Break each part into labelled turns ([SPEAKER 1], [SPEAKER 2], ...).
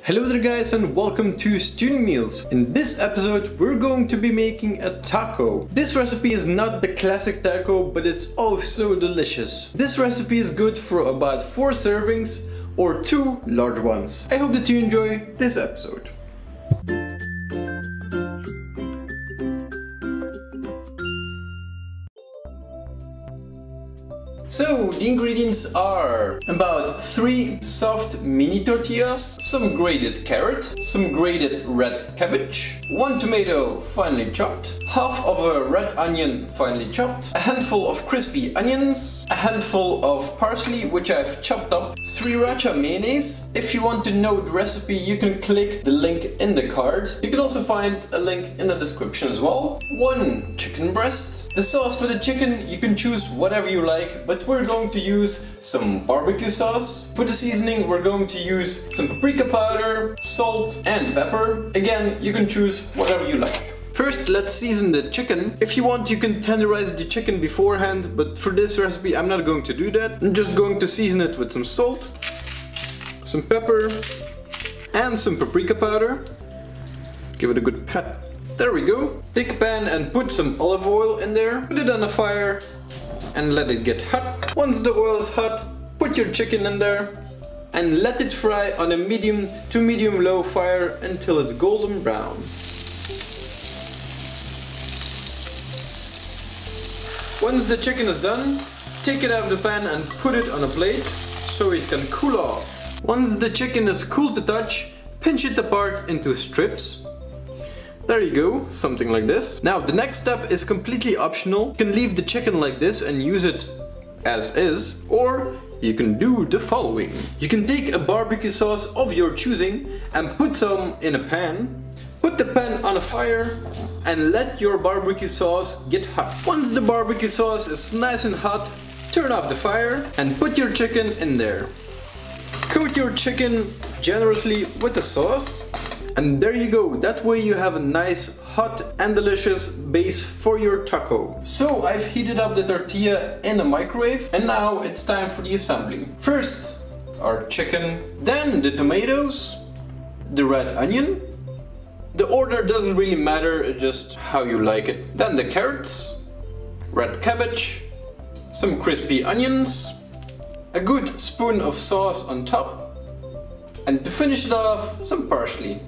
[SPEAKER 1] Hello there guys and welcome to Student Meals. In this episode we're going to be making a taco. This recipe is not the classic taco, but it's oh so delicious. This recipe is good for about 4 servings or 2 large ones. I hope that you enjoy this episode. So the ingredients are about 3 soft mini tortillas, some grated carrot, some grated red cabbage, 1 tomato finely chopped, half of a red onion finely chopped, a handful of crispy onions, a handful of parsley which I've chopped up, Sriracha mayonnaise. If you want to know the recipe you can click the link in the card. You can also find a link in the description as well. 1 chicken breast. The sauce for the chicken you can choose whatever you like, but we're going to use some barbecue sauce. For the seasoning we're going to use some paprika powder, salt and pepper. Again, you can choose whatever you like. First, let's season the chicken. If you want, you can tenderize the chicken beforehand, but for this recipe I'm not going to do that. I'm just going to season it with some salt, some pepper and some paprika powder. Give it a good pat. There we go. Take a pan and put some olive oil in there. Put it on a fire and let it get hot. Once the oil is hot, put your chicken in there and let it fry on a medium to medium low fire until it's golden brown. Once the chicken is done, take it out of the pan and put it on a plate so it can cool off. Once the chicken is cool to touch, pinch it apart into strips. There you go, something like this. Now the next step is completely optional. You can leave the chicken like this and use it as is, or you can do the following. You can take a barbecue sauce of your choosing and put some in a pan. Put the pan on a fire and let your barbecue sauce get hot. Once the barbecue sauce is nice and hot, turn off the fire and put your chicken in there. Coat your chicken generously with the sauce. And there you go, that way you have a nice, hot and delicious base for your taco. So I've heated up the tortilla in the microwave and now it's time for the assembly. First, our chicken, then the tomatoes, the red onion. The order doesn't really matter, it's just how you like it. Then the carrots, red cabbage, some crispy onions, a good spoon of sauce on top, and to finish it off, some parsley.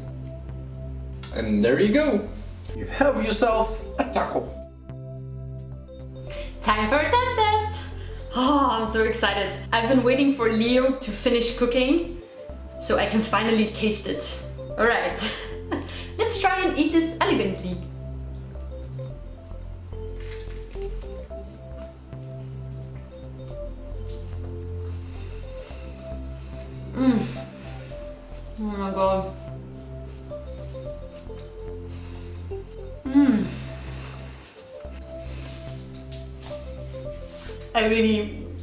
[SPEAKER 1] And there you go, you have yourself a taco.
[SPEAKER 2] Time for a test! Oh, I'm so excited. I've been waiting for Leo to finish cooking so I can finally taste it. Alright, let's try and eat this elegantly. Oh my god.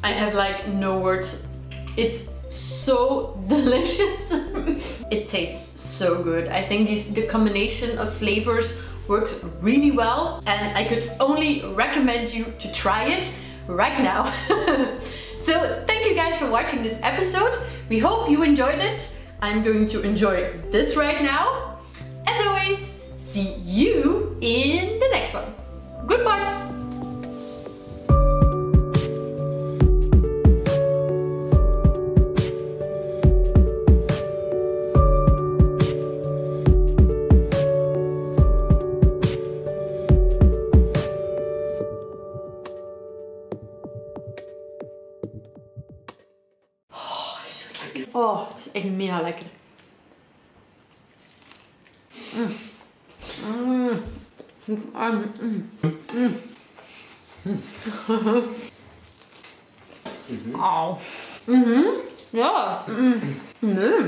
[SPEAKER 2] I have like no words. It's so delicious. It tastes so good. I think the combination of flavors works really well and I could only recommend you to try it right now. So thank you guys for watching this episode. We hope you enjoyed it. I'm going to enjoy this right now. As always, see you in the next one. Goodbye! Oh, het is echt mega lekker. Auw. Ja. Nee.